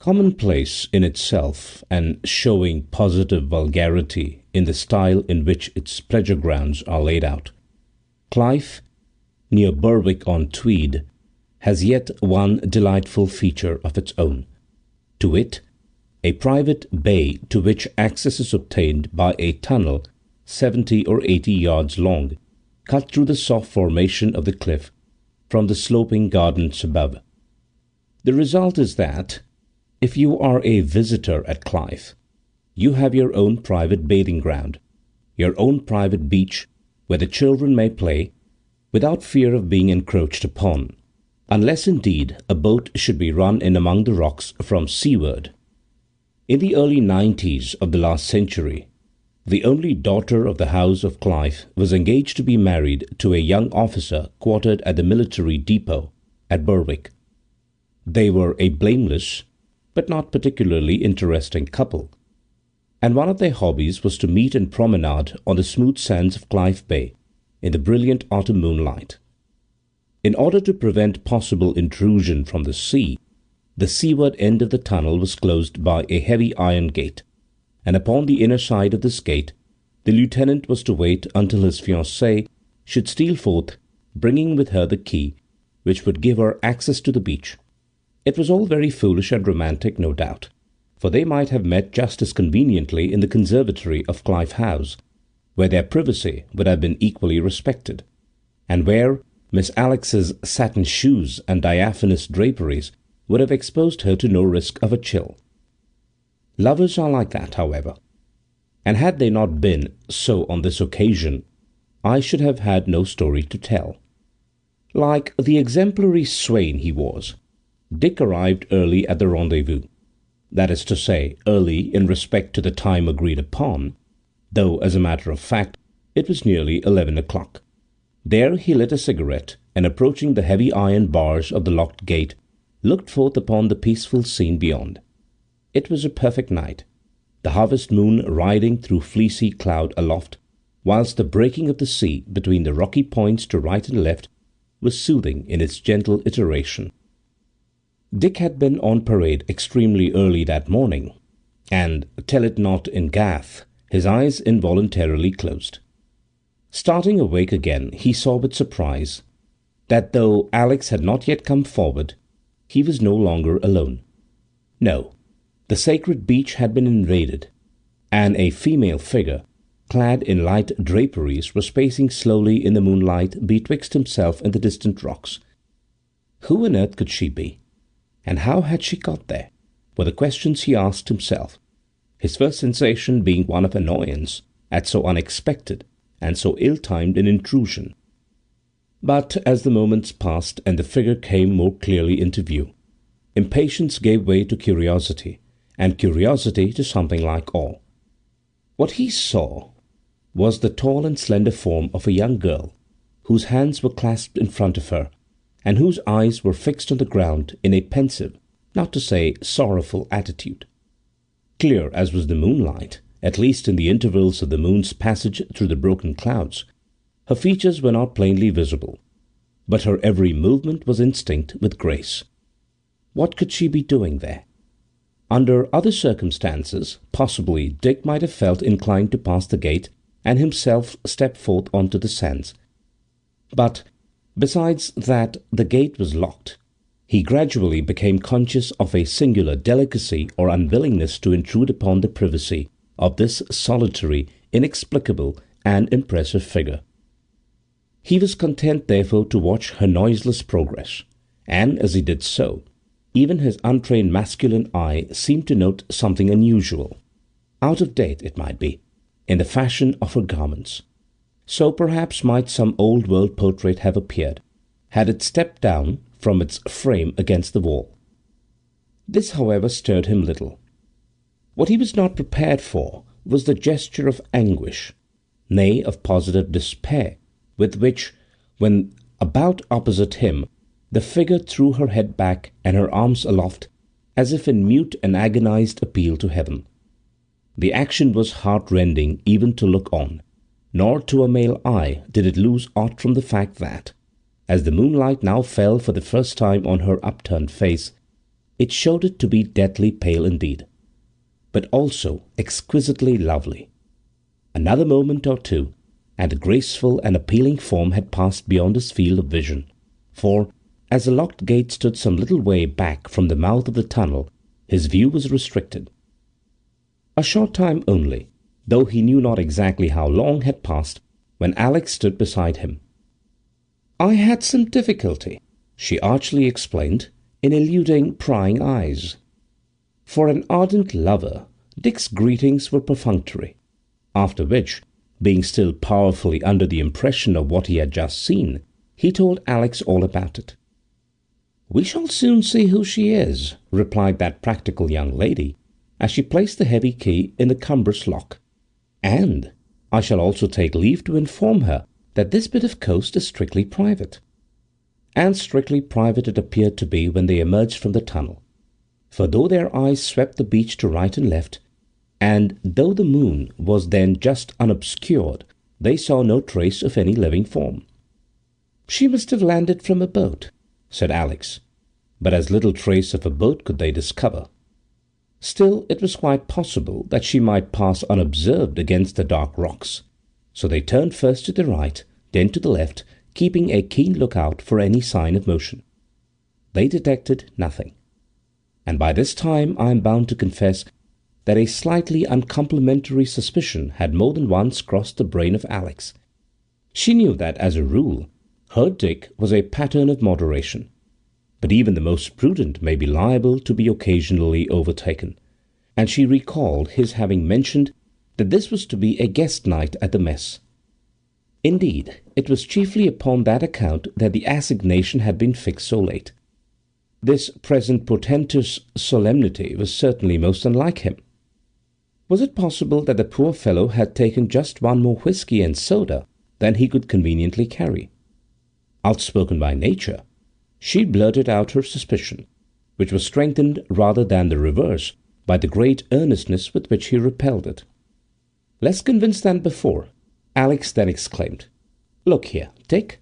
Commonplace in itself and showing positive vulgarity in the style in which its pleasure grounds are laid out, Clifhe, near Berwick-on-Tweed, has yet one delightful feature of its own, to wit, a private bay to which access is obtained by a tunnel 70 or 80 yards long, cut through the soft formation of the cliff from the sloping gardens above. The result is that, if you are a visitor at Clifhe, you have your own private bathing ground, your own private beach where the children may play without fear of being encroached upon, unless indeed a boat should be run in among the rocks from seaward. In the early 90s of the last century, the only daughter of the house of Clifhe was engaged to be married to a young officer quartered at the military depot at Berwick. They were a blameless, but not particularly interesting couple, and one of their hobbies was to meet and promenade on the smooth sands of Clifhe Bay in the brilliant autumn moonlight. In order to prevent possible intrusion from the sea, the seaward end of the tunnel was closed by a heavy iron gate, and upon the inner side of this gate the lieutenant was to wait until his fiancée should steal forth, bringing with her the key which would give her access to the beach. It was all very foolish and romantic, no doubt, for they might have met just as conveniently in the conservatory of Clifhe House, where their privacy would have been equally respected, and where Miss Alix's satin shoes and diaphanous draperies would have exposed her to no risk of a chill. Lovers are like that, however, and had they not been so on this occasion, I should have had no story to tell. Like the exemplary swain he was, Dick arrived early at the rendezvous, that is to say, early in respect to the time agreed upon, though, as a matter of fact, it was nearly 11 o'clock. There he lit a cigarette, and approaching the heavy iron bars of the locked gate, looked forth upon the peaceful scene beyond. It was a perfect night, the harvest moon riding through fleecy cloud aloft, whilst the breaking of the sea between the rocky points to right and left was soothing in its gentle iteration. Dick had been on parade extremely early that morning, and, tell it not in Gath, his eyes involuntarily closed. Starting awake again, he saw with surprise that though Alix had not yet come forward, he was no longer alone. No, the sacred beach had been invaded, and a female figure, clad in light draperies, was pacing slowly in the moonlight betwixt himself and the distant rocks. Who on earth could she be? And how had she got there? Were the questions he asked himself, his first sensation being one of annoyance at so unexpected and so ill-timed an intrusion. But as the moments passed and the figure came more clearly into view, impatience gave way to curiosity, and curiosity to something like awe. What he saw was the tall and slender form of a young girl, whose hands were clasped in front of her, and whose eyes were fixed on the ground in a pensive, not to say sorrowful attitude. Clear as was the moonlight, at least in the intervals of the moon's passage through the broken clouds, her features were not plainly visible, but her every movement was instinct with grace. What could she be doing there? Under other circumstances, possibly Dick might have felt inclined to pass the gate and himself step forth onto the sands. But besides that the gate was locked, he gradually became conscious of a singular delicacy or unwillingness to intrude upon the privacy of this solitary, inexplicable, and impressive figure. He was content, therefore, to watch her noiseless progress, and as he did so, even his untrained masculine eye seemed to note something unusual, out of date it might be, in the fashion of her garments. So perhaps might some old-world portrait have appeared, had it stepped down from its frame against the wall. This, however, stirred him little. What he was not prepared for was the gesture of anguish, nay, of positive despair, with which, when about opposite him, the figure threw her head back and her arms aloft, as if in mute and agonized appeal to heaven. The action was heart-rending even to look on, nor to a male eye did it lose aught from the fact that, as the moonlight now fell for the first time on her upturned face, it showed it to be deathly pale indeed, but also exquisitely lovely. Another moment or two, and a graceful and appealing form had passed beyond his field of vision, for, as the locked gate stood some little way back from the mouth of the tunnel, his view was restricted. A short time only, though he knew not exactly how long, had passed when Alex stood beside him. "I had some difficulty," she archly explained, in eluding prying eyes. For an ardent lover, Dick's greetings were perfunctory, after which, being still powerfully under the impression of what he had just seen, he told Alex all about it. "We shall soon see who she is," replied that practical young lady, as she placed the heavy key in the cumbrous lock, "and I shall also take leave to inform her that this bit of coast is strictly private." And strictly private it appeared to be when they emerged from the tunnel, for though their eyes swept the beach to right and left, and though the moon was then just unobscured, they saw no trace of any living form. "She must have landed from a boat," said Alex, but as little trace of a boat could they discover. Still, it was quite possible that she might pass unobserved against the dark rocks, so they turned first to the right, then to the left, keeping a keen lookout for any sign of motion. They detected nothing, and by this time I am bound to confess that a slightly uncomplimentary suspicion had more than once crossed the brain of Alex. She knew that, as a rule, her Dick was a pattern of moderation, but even the most prudent may be liable to be occasionally overtaken, and she recalled his having mentioned that this was to be a guest night at the mess. Indeed, it was chiefly upon that account that the assignation had been fixed so late. This present portentous solemnity was certainly most unlike him. Was it possible that the poor fellow had taken just one more whisky and soda than he could conveniently carry? Outspoken by nature, she blurted out her suspicion, which was strengthened rather than the reverse by the great earnestness with which he repelled it. Less convinced than before, Alex then exclaimed, "Look here, Dick.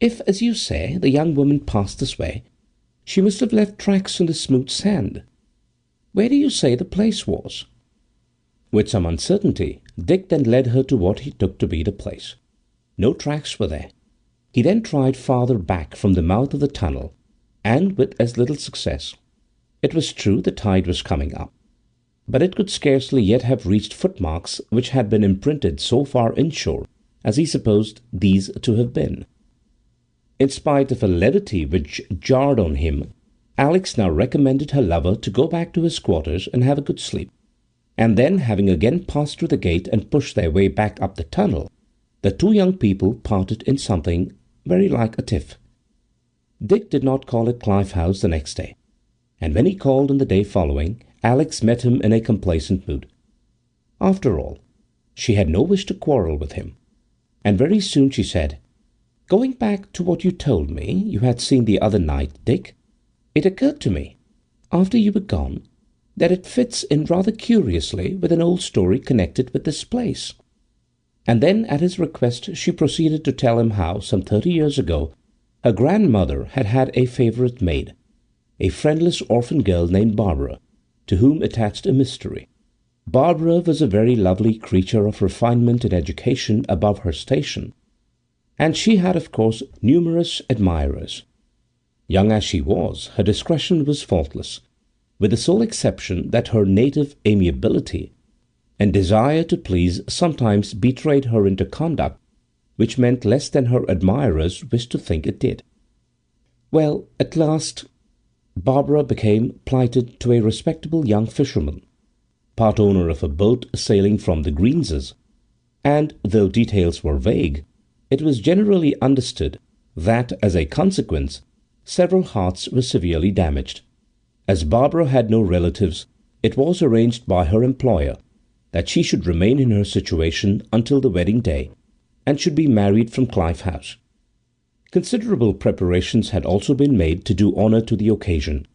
If, as you say, the young woman passed this way, she must have left tracks on the smooth sand. Where do you say the place was?" With some uncertainty, Dick then led her to what he took to be the place. No tracks were there. He then tried farther back from the mouth of the tunnel, and with as little success. It was true the tide was coming up, but it could scarcely yet have reached footmarks which had been imprinted so far inshore as he supposed these to have been. In spite of a levity which jarred on him, Alex now recommended her lover to go back to his quarters and have a good sleep, and then, having again passed through the gate and pushed their way back up the tunnel, the two young people parted in something very like a tiff. Dick did not call at Clifhe House the next day, and when he called on the day following, Alex met him in a complacent mood. After all, she had no wish to quarrel with him, and very soon she said, "Going back to what you told me you had seen the other night, Dick, it occurred to me, after you were gone, that it fits in rather curiously with an old story connected with this place." And then, at his request, she proceeded to tell him how, some 30 years ago, her grandmother had had a favourite maid, a friendless orphan girl named Barbara, to whom attached a mystery. Barbara was a very lovely creature of refinement and education above her station, and she had, of course, numerous admirers. Young as she was, her discretion was faultless, with the sole exception that her native amiability and desire to please sometimes betrayed her into conduct which meant less than her admirers wished to think it did. Well, at last Barbara became plighted to a respectable young fisherman, part owner of a boat sailing from the Greenses, and, though details were vague, it was generally understood that, as a consequence, several hearts were severely damaged. As Barbara had no relatives, it was arranged by her employer that she should remain in her situation until the wedding day, and should be married from Clifhe House. Considerable preparations had also been made to do honour to the occasion,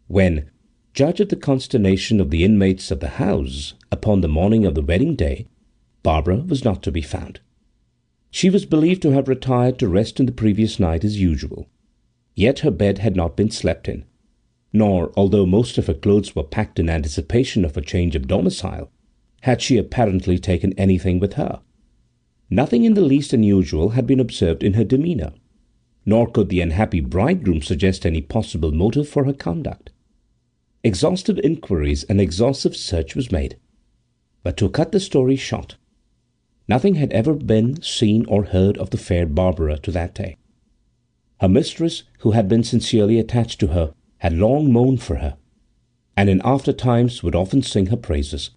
when, judge of the consternation of the inmates of the house, upon the morning of the wedding day, Barbara was not to be found. She was believed to have retired to rest in the previous night as usual, yet her bed had not been slept in. nor, although most of her clothes were packed in anticipation of a change of domicile, had she apparently taken anything with her. Nothing in the least unusual had been observed in her demeanour, nor could the unhappy bridegroom suggest any possible motive for her conduct. Exhaustive inquiries and exhaustive search was made, but to cut the story short, nothing had ever been seen or heard of the fair Barbara to that day. Her mistress, who had been sincerely attached to her, had long mourned for her, and in after times would often sing her praises.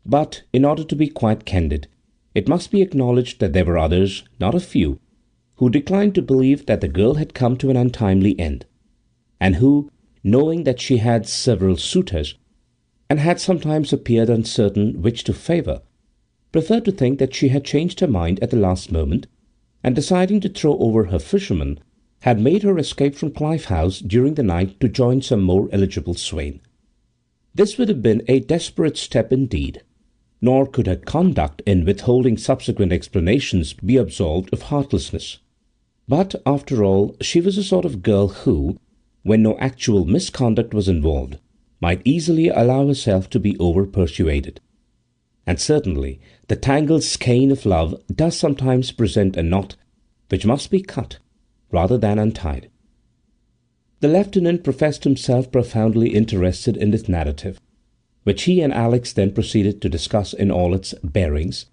But, in order to be quite candid, it must be acknowledged that there were others, not a few, who declined to believe that the girl had come to an untimely end, and who, knowing that she had several suitors, and had sometimes appeared uncertain which to favour, preferred to think that she had changed her mind at the last moment, and deciding to throw over her fisherman, had made her escape from Clifhe House during the night to join some more eligible swain. This would have been a desperate step indeed, nor could her conduct in withholding subsequent explanations be absolved of heartlessness. But, after all, she was a sort of girl who, when no actual misconduct was involved, might easily allow herself to be over-persuaded. And certainly the tangled skein of love does sometimes present a knot which must be cut rather than untied. The lieutenant professed himself profoundly interested in this narrative, which he and Alex then proceeded to discuss in all its bearings,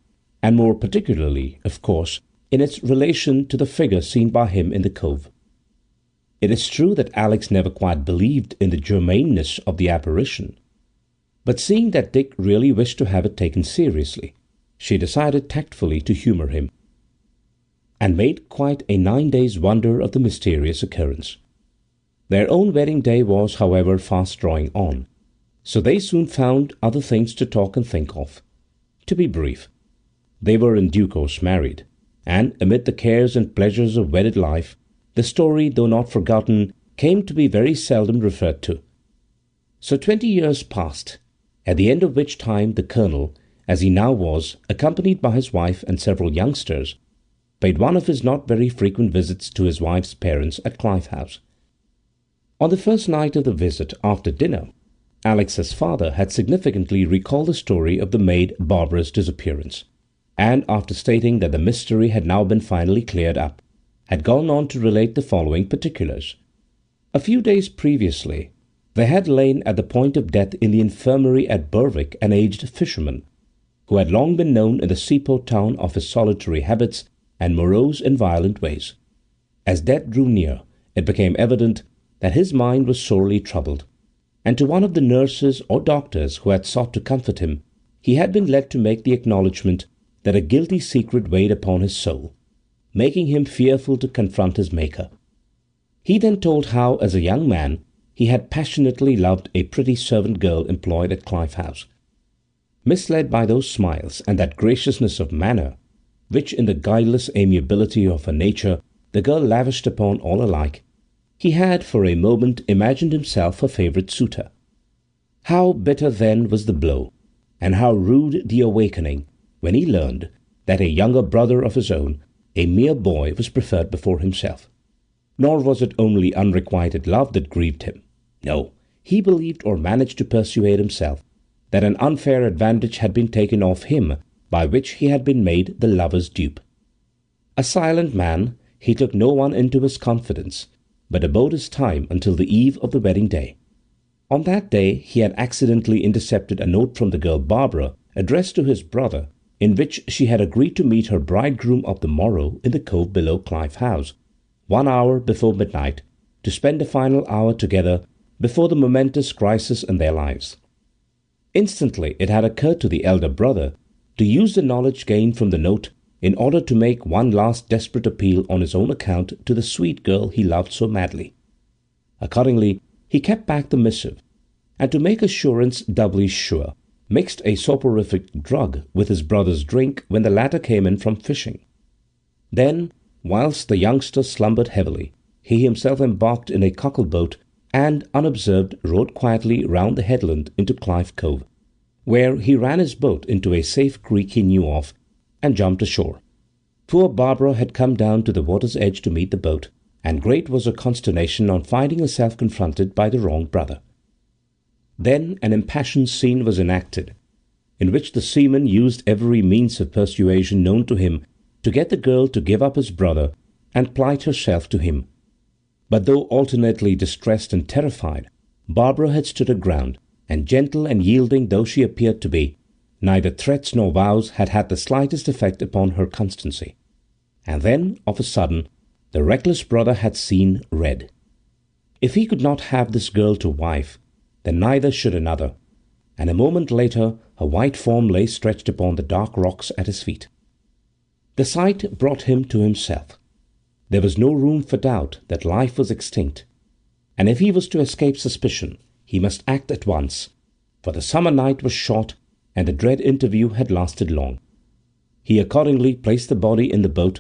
and more particularly, of course, in its relation to the figure seen by him in the cove. It is true that Alex never quite believed in the germaneness of the apparition, but seeing that Dick really wished to have it taken seriously, she decided tactfully to humour him, and made quite a 9 days' wonder of the mysterious occurrence. Their own wedding day was, however, fast drawing on, so they soon found other things to talk and think of. To be brief, they were in due course married, and amid the cares and pleasures of wedded life, the story, though not forgotten, came to be very seldom referred to. So 20 years passed, at the end of which time the colonel, as he now was, accompanied by his wife and several youngsters, paid one of his not very frequent visits to his wife's parents at Clifhe House. On the first night of the visit, after dinner, Alex's father had significantly recalled the story of the maid Barbara's disappearance, and, after stating that the mystery had now been finally cleared up, had gone on to relate the following particulars. A few days previously, there had lain at the point of death in the infirmary at Berwick an aged fisherman, who had long been known in the seaport town of his solitary habits and morose and violent ways. As death drew near, it became evident that his mind was sorely troubled, and to one of the nurses or doctors who had sought to comfort him, he had been led to make the acknowledgment that a guilty secret weighed upon his soul, making him fearful to confront his Maker. He then told how, as a young man, he had passionately loved a pretty servant girl employed at Clifhe House. Misled by those smiles and that graciousness of manner, which in the guileless amiability of her nature the girl lavished upon all alike, he had for a moment imagined himself her favourite suitor. How bitter then was the blow, and how rude the awakening, when he learned that a younger brother of his own, a mere boy, was preferred before himself. Nor was it only unrequited love that grieved him. No, he believed, or managed to persuade himself, that an unfair advantage had been taken of him by which he had been made the lover's dupe. A silent man, he took no one into his confidence, but abode his time until the eve of the wedding day. On that day he had accidentally intercepted a note from the girl Barbara, addressed to his brother, in which she had agreed to meet her bridegroom of the morrow in the cove below Clifhe House, 1 hour before midnight, to spend a final hour together before the momentous crisis in their lives. Instantly it had occurred to the elder brother to use the knowledge gained from the note in order to make one last desperate appeal on his own account to the sweet girl he loved so madly. Accordingly, he kept back the missive, and to make assurance doubly sure, mixed a soporific drug with his brother's drink when the latter came in from fishing. Then, whilst the youngster slumbered heavily, he himself embarked in a cockle-boat and, unobserved, rowed quietly round the headland into Clifhe Cove, where he ran his boat into a safe creek he knew of, and jumped ashore. Poor Barbara had come down to the water's edge to meet the boat, and great was her consternation on finding herself confronted by the wrong brother. Then an impassioned scene was enacted, in which the seaman used every means of persuasion known to him to get the girl to give up his brother and plight herself to him. But though alternately distressed and terrified, Barbara had stood her ground, and gentle and yielding though she appeared to be, neither threats nor vows had had the slightest effect upon her constancy. And then, of a sudden, the reckless brother had seen red. If he could not have this girl to wife, then neither should another, and a moment later her white form lay stretched upon the dark rocks at his feet. The sight brought him to himself. There was no room for doubt that life was extinct, and if he was to escape suspicion, he must act at once, for the summer night was short and the dread interview had lasted long. He accordingly placed the body in the boat,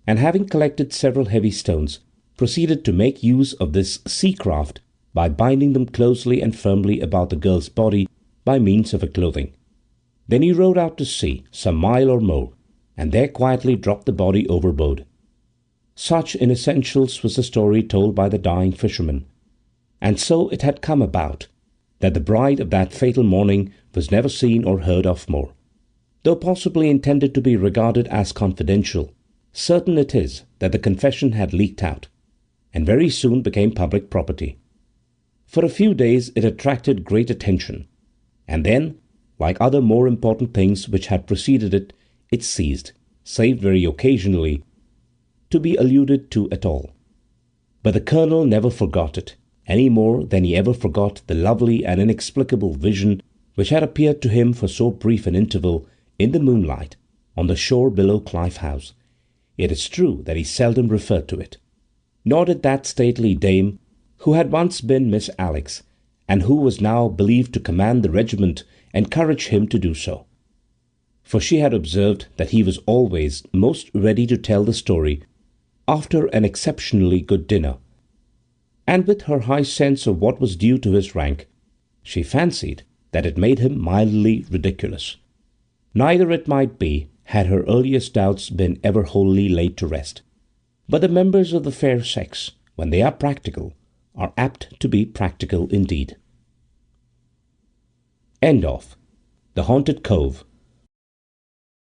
and having collected several heavy stones, proceeded to make use of this sea craft by binding them closely and firmly about the girl's body by means of her clothing. Then he rowed out to sea, some mile or more, and there quietly dropped the body overboard. Such, in essentials, was the story told by the dying fisherman, and so it had come about that the bride of that fatal morning was never seen or heard of more. Though possibly intended to be regarded as confidential, certain it is that the confession had leaked out, and very soon became public property. For a few days it attracted great attention, and then, like other more important things which had preceded it, it ceased, save very occasionally, to be alluded to at all. But the colonel never forgot it, any more than he ever forgot the lovely and inexplicable vision which had appeared to him for so brief an interval in the moonlight on the shore below Clifhe House. It is true that he seldom referred to it, nor did that stately dame, who had once been Miss Alex, and who was now believed to command the regiment, encourage him to do so. For she had observed that he was always most ready to tell the story after an exceptionally good dinner, and with her high sense of what was due to his rank, she fancied that it made him mildly ridiculous. Neither, it might be, had her earliest doubts been ever wholly laid to rest. But the members of the fair sex, when they are practical, are apt to be practical indeed. End of The Haunted Cove